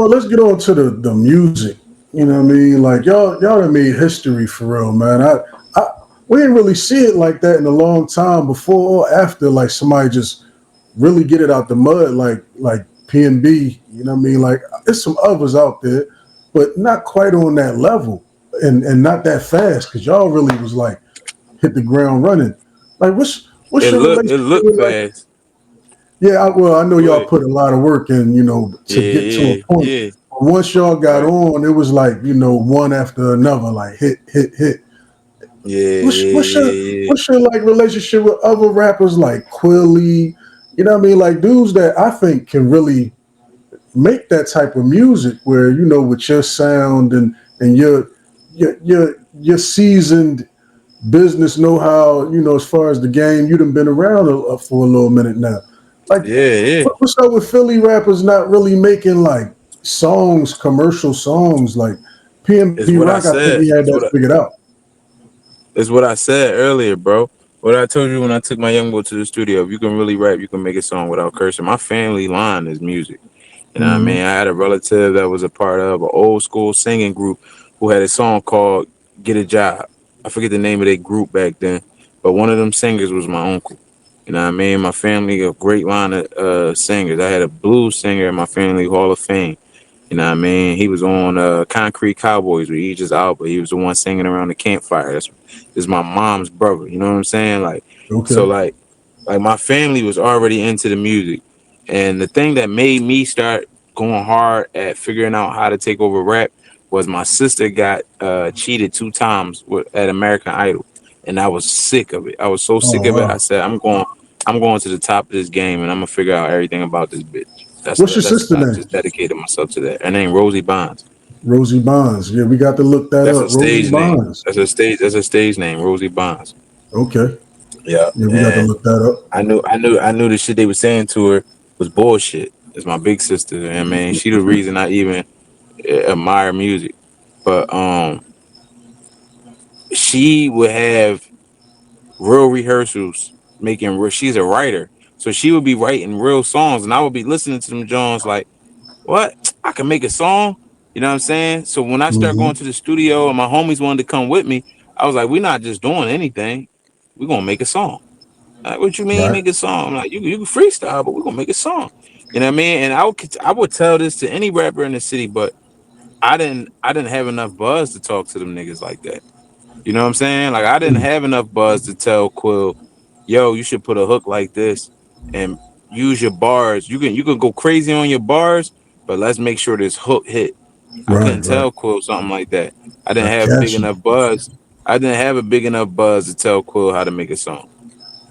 Well, let's get on to the music. You know what I mean? Like y'all done made history for real, man. I we didn't really see it like that in a long time before or after. Like somebody just really get it out the mud, like PNB. You know what I mean? Like there's some others out there, but not quite on that level, and not that fast. Because y'all really was like hit the ground running. Like what's your It relationship looked with like? fast. Yeah, well, I know Go y'all ahead. put a lot of work in, to get to a Yeah, point. yeah, But once y'all got right. on, it was like, one after another, like hit, hit, hit. Yeah, What's yeah, your yeah, yeah. what's your like relationship with other rappers like Quilly? You know what I mean? Like dudes that I think can really make that type of music where, with your sound and your seasoned business know-how, as far as the game, you done been around for a little minute now. Like, Yeah, yeah. what's up with Philly rappers not really making like songs, commercial songs? Like PNB It's what Rock, I I think he said. had that figured out. It's what I said earlier, bro. What I told you when I took my young boy to the studio. If you can really rap, you can make a song without cursing. My family line is music. You know what I Hmm. mean? I had a relative that was a part of an old school singing group who had a song called "Get a Job." I forget the name of their group back then, but one of them singers was my uncle. You know what I mean? My family a great line of singers. I had a blues singer in my family Hall of Fame. You know what I mean? He was on Concrete Cowboys with Aegis out, but he was the one singing around the campfire. That's is my mom's brother. You know what I'm saying? So Okay. like my family was already into the music, and the thing that made me start going hard at figuring out how to take over rap was my sister got cheated 2 times at American Idol, and I was sick of it. I was so Oh sick of it. I wow. said, I'm going to the top of this game, and I'm gonna figure out everything about this bitch. What's your That's sister I name? just dedicated myself to that. Her name Rosie Bonds. Rosie Bonds. Yeah, we got to look that That's up. a Rosie stage name. Bonds. That's a stage name, Rosie Bonds. Okay. Yeah, Yeah, we got to and look that up. I knew the shit they were saying to her was bullshit. It's my big sister, and man, she the reason I even admire music. But she would have real rehearsals, she's a writer, so she would be writing real songs, and I would be listening to them Jones like, what? I can make a song. You know what I'm saying? So when I started going Hmm. to the studio and my homies wanted to come with me, I was like, we're not just doing anything. We're gonna make a song. Like, what you mean Right. make a song? I'm like, you can freestyle, but we're gonna make a song. You know what I mean? And I would tell this to any rapper in the city, but I didn't have enough buzz to talk to them niggas like that. You know what I'm saying? Like I didn't have enough buzz to tell Quill, yo, you should put a hook like this and use your bars. You can go crazy on your bars, but let's make sure this hook hit. I Right. couldn't Right. tell Quill something like that. I didn't I have big got you. enough buzz. I didn't have a big enough buzz to tell Quill how to make a song.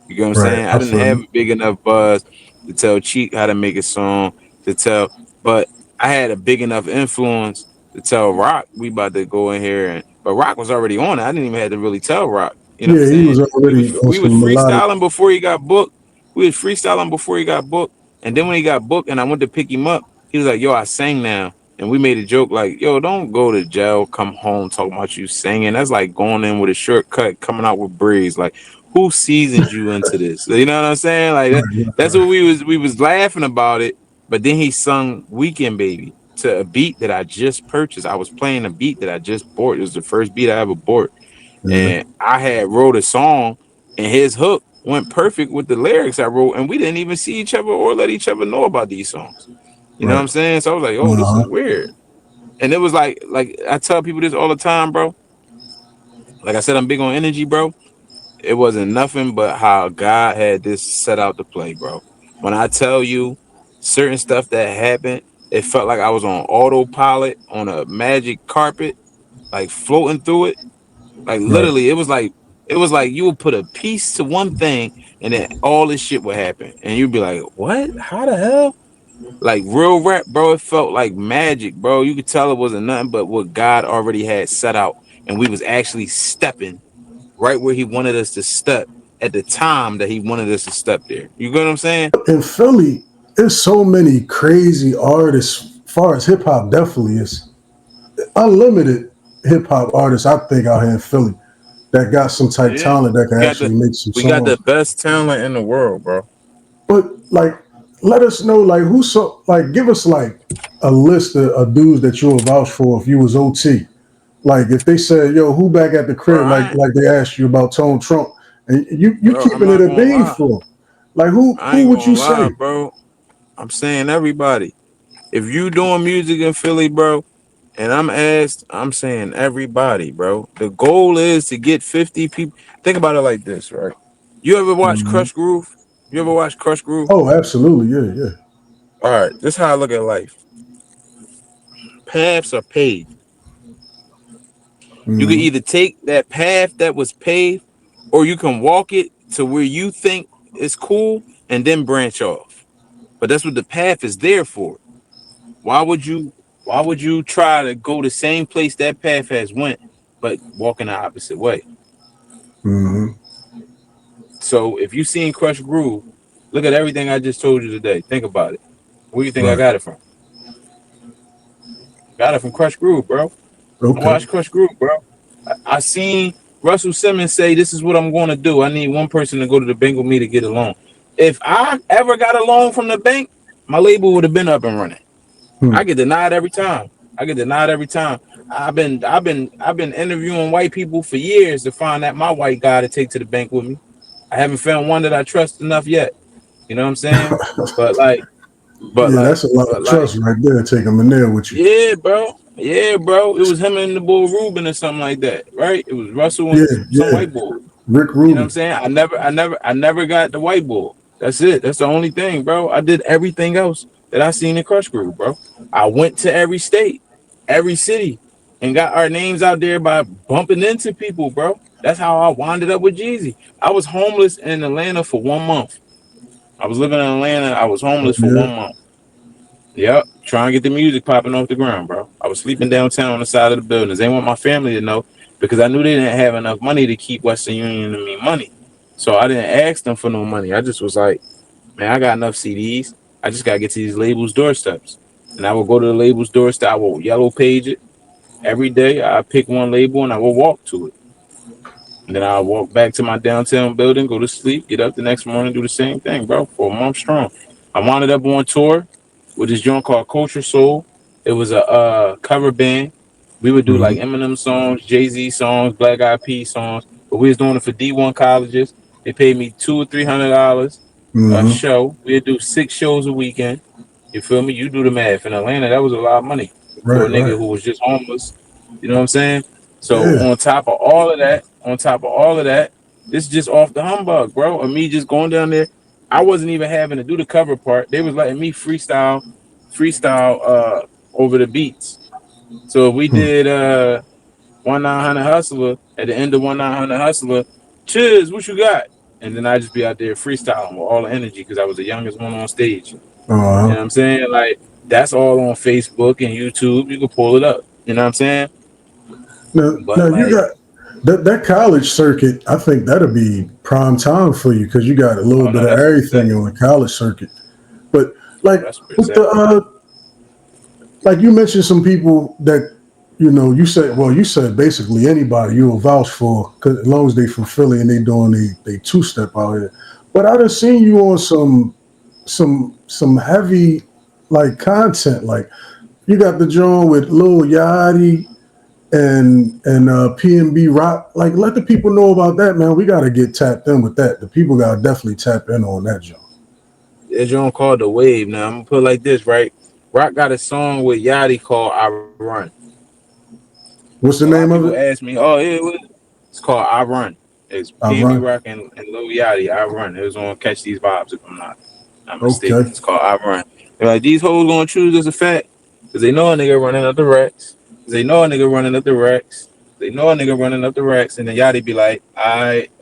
You get what I'm Right. saying? I I didn't feel have you. a big enough buzz to tell Cheek how to make a song, to tell, but I had a big enough influence to tell Rock we about to go in here but Rock was already on it. I didn't even have to really tell Rock. You know what I'm Yeah, he saying? was already on We was some melodic. freestyling before he got booked. We was freestyling before he got booked. And then when he got booked and I went to pick him up, he was like, yo, I sang now. And we made a joke like, yo, don't go to jail, come home talking about you singing. That's like going in with a shortcut, coming out with breeze. Like, who seasoned you into this? You know what I'm saying? Like Right. Right. that's what Right. we was laughing about it. But then he sung Weekend Baby to a beat that I just purchased. I was playing a beat that I just bought. It was the first beat I ever bought. Yeah. And I had wrote a song and his hook went perfect with the lyrics I wrote, and we didn't even see each other or let each other know about these songs. You know what Right. I'm saying? So I was like, oh, this Uh-huh. is weird. And it was like I tell people this all the time, bro. Like I said, I'm big on energy, bro. It wasn't nothing but how God had this set out to play, bro. When I tell you certain stuff that happened, it felt like I was on autopilot on a magic carpet, like floating through it. Like Right. literally, it was like you would put a piece to one thing and then all this shit would happen. And you'd be like, what? How the hell? Like real rap, bro, it felt like magic, bro. You could tell it wasn't nothing but what God already had set out. And we was actually stepping right where he wanted us to step at the time that he wanted us to step there. You get what I'm saying? In Philly, there's so many crazy artists. As far as hip hop, definitely is unlimited hip hop artists. I think out here in Philly that got some type Yeah. talent that We can got the actually make some we got the songs. best talent in the world, bro. But like let us know like who so like give us like a list of dudes that you'll vouch for if you was OT. Like if they said, "Yo, who back at the Bro, crib?" Like they asked you about Tone Trump, and you I'm keeping it not a gonna bean lie. for 'em. Like who I who ain't would gonna you lie, say? bro. I'm saying everybody. If you doing music in Philly, bro, and I'm asked, I'm saying everybody, bro. The goal is to get 50 people. Think about it like this, right? You ever watch Mhm. Crush Groove? You ever watch Crush Groove? Oh, absolutely, yeah, yeah. All right, this is how I look at life. Paths are paved. You can Hmm. either take that path that was paved, or you can walk it to where you think is cool and then branch off. But that's what the path is there for. Why would you try to go the same place that path has went, but walk in the opposite way? Hmm. So if you seen Crush Groove, look at everything I just told you today. Think about it. Where do you think I Right. got it from? Got it from Crush Groove, bro. I Okay. watched Crush Groove, bro. I seen Russell Simmons say, "This is what I'm going to do. I need one person to go to the bank with me to get a loan." If I ever got a loan from the bank, my label would have been up and running. Hmm. I get denied every time. I get denied every time. I've been interviewing white people for years to find that my white guy to take to the bank with me. I haven't found one that I trust enough yet. You know what I'm saying? But like, but Yeah, like, that's a lot but of like, trust right there. Take them in there with you. yeah, bro. Yeah, bro. It was him and the boy Ruben or something like that, right? It was Russell Yeah, and some yeah. white boy. Rick You know what I'm Rubin. saying? I never got the white bull. That's it. That's the only thing, bro. I did everything else that I seen in Crush Groove, bro. I went to every state, every city, and got our names out there by bumping into people, bro. That's how I winded up with Jeezy. I was homeless in Atlanta for 1 month. I was living in Atlanta. I was Oh, homeless for yeah. 1 month. Yep, trying to get the music popping off the ground, bro. I was sleeping downtown on the side of the buildings. They want my family to know because I knew they didn't have enough money to keep Western Union and me money. So I didn't ask them for no money. I just was like, man, I got enough CDs. I just gotta get to these labels' doorsteps. And I will go to the labels' doorstep. I will yellow page it every day. I pick one label and I will walk to it. And then I'll walk back to my downtown building, go to sleep, get up the next morning, do the same thing, bro, for a month strong. I wound up on tour with this joint called Culture Soul. It was a cover band. We would do like Hmm. Eminem songs, Jay-Z songs, Black Eyed Peas songs, but we was doing it for D1 colleges. They paid me $200 or $300 a Hmm. show. We'd do 6 shows a weekend. You feel me? You do the math. In Atlanta, that was a lot of money for a Right, nigga right. who was just homeless. You know what I'm saying? So Yeah. on top of all of that, this is just off the humbug, bro. Of me just going down there. I wasn't even having to do the cover part. They was letting me freestyle over the beats. So if we Hmm. did 1900 Hustler at the end of 1900 Hustler, CHIZZ, what you got? And then I just be out there freestyling with all the energy because I was the youngest one on stage. You know Uh-huh. what I'm saying? Like that's all on Facebook and YouTube. You can pull it up. You know what I'm saying? Now But you like, got that college circuit. I think that'll be prime time for you because you got a little oh bit no, of that's where it's everything at. on the college circuit. But like That's where it's with at. the like you mentioned some people that you said you said basically anybody you will vouch for because as long as they from Philly and they doing they two step out here. But I done seen you on some heavy like content like you got the joint with Lil Yachty and PNB Rock. Like let the people know about that, man. We gotta get tapped in with that. The people gotta definitely tap in on that joint. There's one called The Wave. Now I'm gonna put it like this, right? Rock got a song with Yachty called I Run. What's So the a lot of name of people it? ask me, oh yeah, it's called I Run. It's I PNB Run. Rock and Lil Yachty, I Run. It was on Catch These Vibes if I'm not Okay. mistaken. It's called I Run. They're like, these hoes gonna choose as a fact. Cause they know a nigga running up the racks. Cause they know a nigga running up the racks. They know a nigga running up the racks. And then Yachty be like,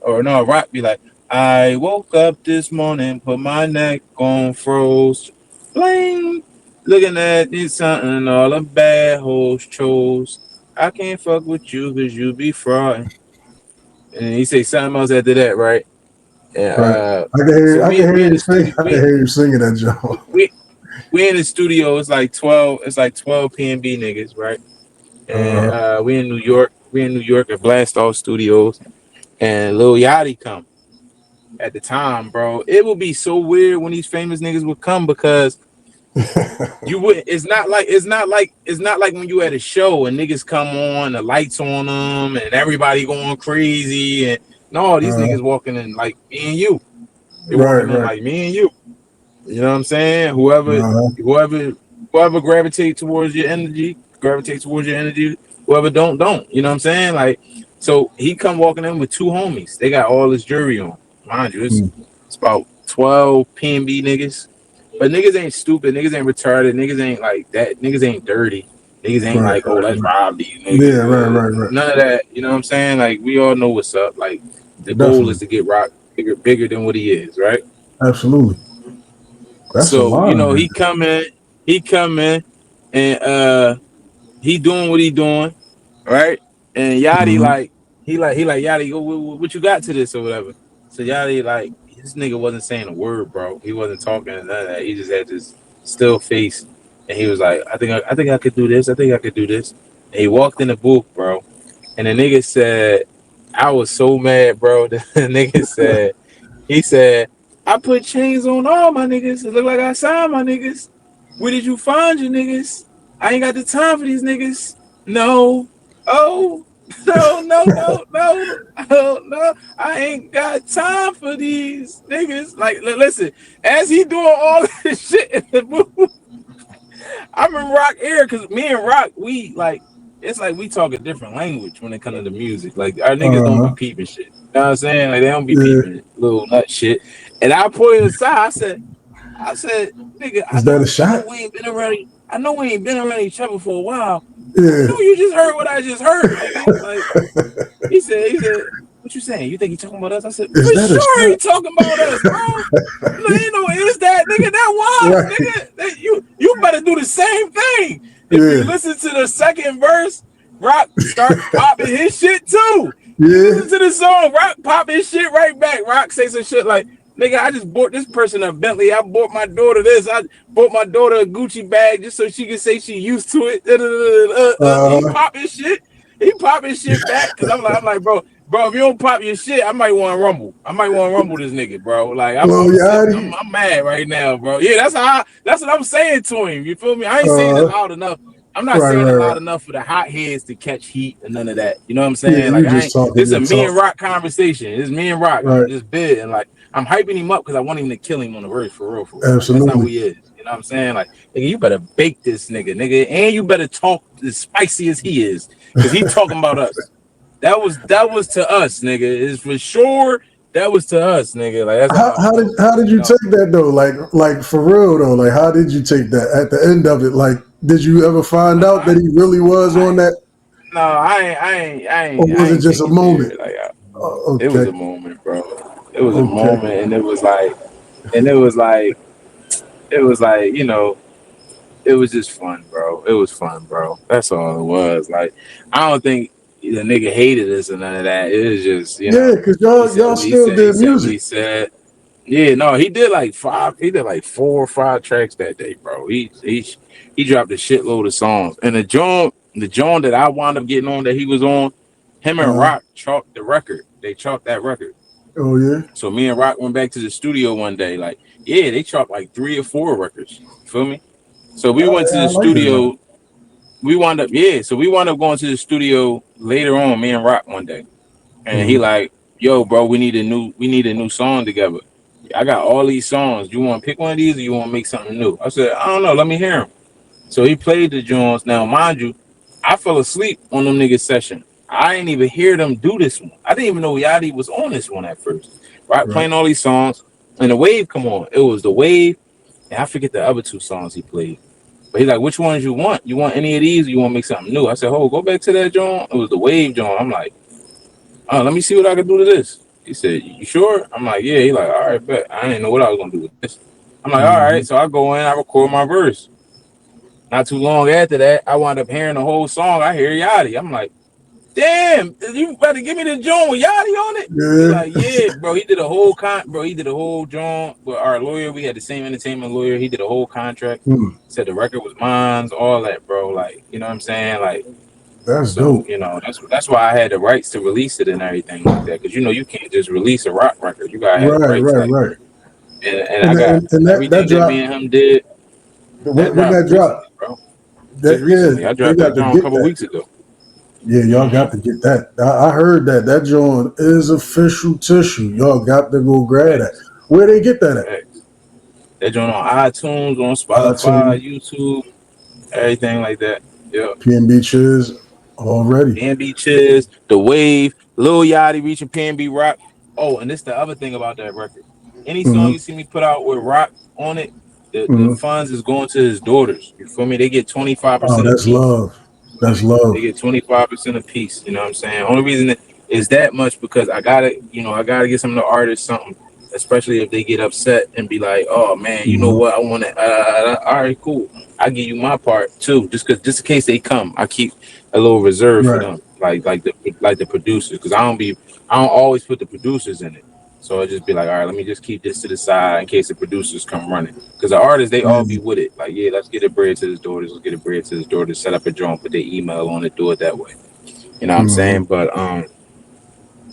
or no, Rock be like, I woke up this morning, put my neck on froze. Bling. Looking at this something all the bad hoes chose. I can't fuck with you cause you be fraud. And he say something else after that, right? And Right. so I can we hear in you the sing. studio I can hear you singing that joint. we we in the studio. It's like 12 PNB niggas, right? And Uh, we in New York. We in New York at Blast Off Studios. And Lil Yachty come. at the time, bro. It would be so weird when these famous niggas would come because you would. It's not like when you at a show and niggas come on, the lights on them, and everybody going crazy. And no, these niggas walking in like me and you. They walking in right. like me and you. You know what I'm saying? Whoever gravitate towards your energy, gravitate towards your energy. Whoever don't. You know what I'm saying? Like, so he come walking in with two homies. They got all this jewelry on. Mind you, it's about 12 PNB niggas. But niggas ain't stupid. Niggas ain't retarded. Niggas ain't like that. Niggas ain't dirty. Niggas ain't Right, like, oh, let's rob these yeah, niggas. right. None of that. You know what I'm saying? Like, we all know what's up. Like, the goal is Definitely, to get Rock bigger than what he is, right? absolutely. That's a So, line. he come in, and he doing what he doing, right? And Yachty Mm-hmm. he like Yachty, what you got to this or whatever. So Yachty like this nigga wasn't saying a word, bro. He wasn't talking and none of that. He just had this still face, and he was like, I think I could do this. I think I could do this. And he walked in the booth, bro, and the nigga said, I was so mad, bro. The nigga said, he said, I put chains on all my niggas. It look like I signed my niggas. Where did you find your niggas? I ain't got the time for these niggas. No. Oh, no. I ain't got time for these niggas. Like, listen, as he doing all this shit in the movie, I'm in Rock ear because me and Rock, we like, it's like we talk a different language when it comes to the music. Like, our niggas don't be Uh-huh. peeping shit. You know what I'm saying? Like, they don't be Yeah. peeping little nut shit. And I pointed aside, I said, nigga, Is that a shot? I know we ain't been around each other for a while. I Yeah. know you just heard what I just heard, nigga. Like, he said, what you saying? You think he talking about us? I said, Is for that a sure he shot? talking about us, bro. No, ain't no is that, nigga. That was, Right. nigga. You better do the same thing. If you Yeah. listen to the second verse, Rock start popping his shit too. You Yeah. listen to the song, Rock pop his shit right back. Rock say some shit like, nigga, I just bought this person a Bentley. I bought my daughter this. I bought my daughter a Gucci bag just so she can say she used to it. He Uh, popping shit. He popping shit back. Cause I'm like, bro, if you don't pop your shit, I might want to rumble. I might want to rumble this nigga, bro. Like, Lil Yachty. I'm mad right now, bro. Yeah, that's what I'm saying to him. You feel me? I ain't saying it loud enough. I'm not saying it loud Right. enough for the hot heads to catch heat and none of that. You know what I'm Yeah, saying? Like, you just talking this is your a me and talk. Rock conversation. It's me and Rock. I'm Right. just bid and like I'm hyping him up because I want him to kill him on the verse for real. Like, that's how Absolutely. he is. You know what I'm saying? Like, nigga, you better bake this nigga, and you better talk as spicy as he is, because he talking about us. That was to us, nigga. Is for sure. That was to us, nigga. Like, that's how I felt. How did You you know? take that though? Like for real though? Like how did you take that at the end of it? Like did you ever find No, out that he really was on I that, I or was it ain't just take a it there. moment? Like, it was Okay, a moment, bro. It was a okay. moment, and it was like, it was just fun, bro. It was fun, bro. That's all it was. Like, I don't think the nigga hated us or none of that. It was just, Yeah, because he said y'all what he still said. He did said what music. he said. Yeah, no, he did like five. He did like 4 or 5 tracks that day, bro. He dropped a shitload of songs, and the joint that I wound up getting on that he was on, him and Uh, Rock chalked the record. They chalked that record. oh yeah. So me and Rock went back to the studio one day. Like, yeah, they chalked like 3 or 4 records. You feel me? So we went to I the like that record. studio. So we wound up going to the studio later on, me and Rock one day. And he Mm-hmm. like, yo, bro, we need a new song together. I got all these songs. You want to pick one of these or you want to make something new? I said, I don't know, let me hear them. So he played the joints. Now, mind you, I fell asleep on them niggas session. I didn't even hear them do this one. I didn't even know Yachty was on this one at first. Right, Right. playing all these songs. And the wave come on. It was the wave, and I forget the other 2 songs he played. But he's like, which ones you want? You want any of these or you want to make something new? I said, oh, go back to that joint. It was the wave joint. I'm like, oh, let me see what I can do to this. He said, you sure? I'm like, yeah. He like, all right, bet. I didn't know what I was gonna do with this. I'm like, all Mm-hmm. right. So I go in, I record my verse. Not too long after that, I wound up hearing the whole song. I hear Yachty. I'm like, damn, you better give me the joint with Yachty on it. He like, Yeah. yeah, bro. He did a whole He did a whole joint with our lawyer. We had the same entertainment lawyer. He did a whole contract. Mm. Said the record was mine, all that, bro. Like, you know what I'm saying? Like, That's So dope. you know that's why I had the rights to release it and everything like that. Because you know you can't just release a rock record. You gotta have the Right, rights. right, Like, right. and I And got and that everything that me drop and him did. That when dropped that drop recently, bro. Just that recently, I they dropped that got to joint a get couple that. weeks ago. Yeah, y'all Mm-hmm. got to get that. I heard that joint is official tissue. Y'all got to go grab that. Facts, Where they get that at? facts. That joint on iTunes, on Spotify, iTunes, YouTube, everything like that. Yeah. PNB CHIZZ already. PNB CHIZZ, The Wave, Lil Yachty reaching PNB Rock. Oh, and this the other thing about that record. Any song you Hmm. see me put out with Rock on it, the Hmm. funds is going to his daughters. You feel me? They get Oh, 25% a that's piece. love. That's They love. get 25% a piece. You know what I'm saying? Only reason is that much because I gotta get some of the artists something, especially if they get upset and be like, "Oh man, you know Hmm. what? I want to." All right, cool. I give you my part too, just in case they come. I keep a little reserve for Right. them, like the producers, because I don't always put the producers in it. So I just be like, all right, let me just keep this to the side in case the producers come running. Because the artists, they all Yeah. be with it. Like, yeah, let's get a bread to his daughters. Let's get a bread to his daughters. Set up a joint, put their email on it, do it that way. You know what I'm Hmm. saying? But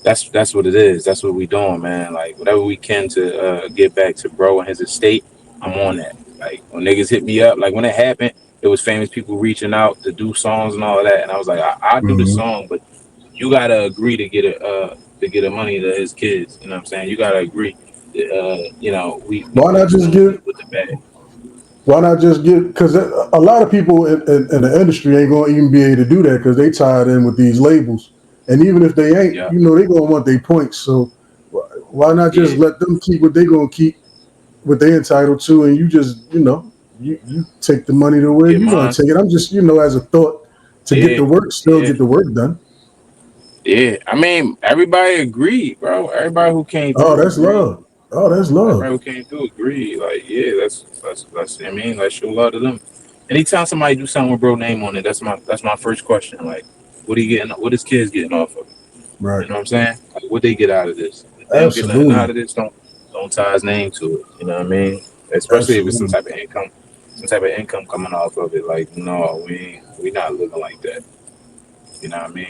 that's what it is. That's what we doing, man. Like whatever we can to get back to bro and his estate. I'm on that. Like when niggas hit me up, like when it happened, it was famous people reaching out to do songs and all of that, and I was like, I'll do the Hmm. song, but you gotta agree to get a money to his kids. You know what I'm saying? You gotta agree. That, you know, we Why not moving just on get? with the bag. Why not just get? Because a lot of people in the industry ain't gonna even be able to do that because they tied in with these labels, and even if they ain't, Yeah, they gonna want their points. So why not just yeah, let them keep what they gonna keep, what they entitled to, and you just you take the money to where get you want mine. to take it. I'm just as a thought to get Yeah, the work, still yeah, get the work done. yeah. I mean, everybody agreed, bro. Everybody who came Oh, through that's agreed. love. Oh, that's love. Everybody who came through agreed. Like, yeah, that's I mean, let's show love to them. Anytime somebody do something with bro name on it, that's my first question. Like, what are you getting? What is kids getting off of it? You Right. know what I'm saying? Like, what they get out of this? If they don't get nothing out Absolutely. of this, don't tie his name to it. You know what I mean? Especially if it's Absolutely. some type of income coming off of it. Like, no, we not living like that. You know what I mean?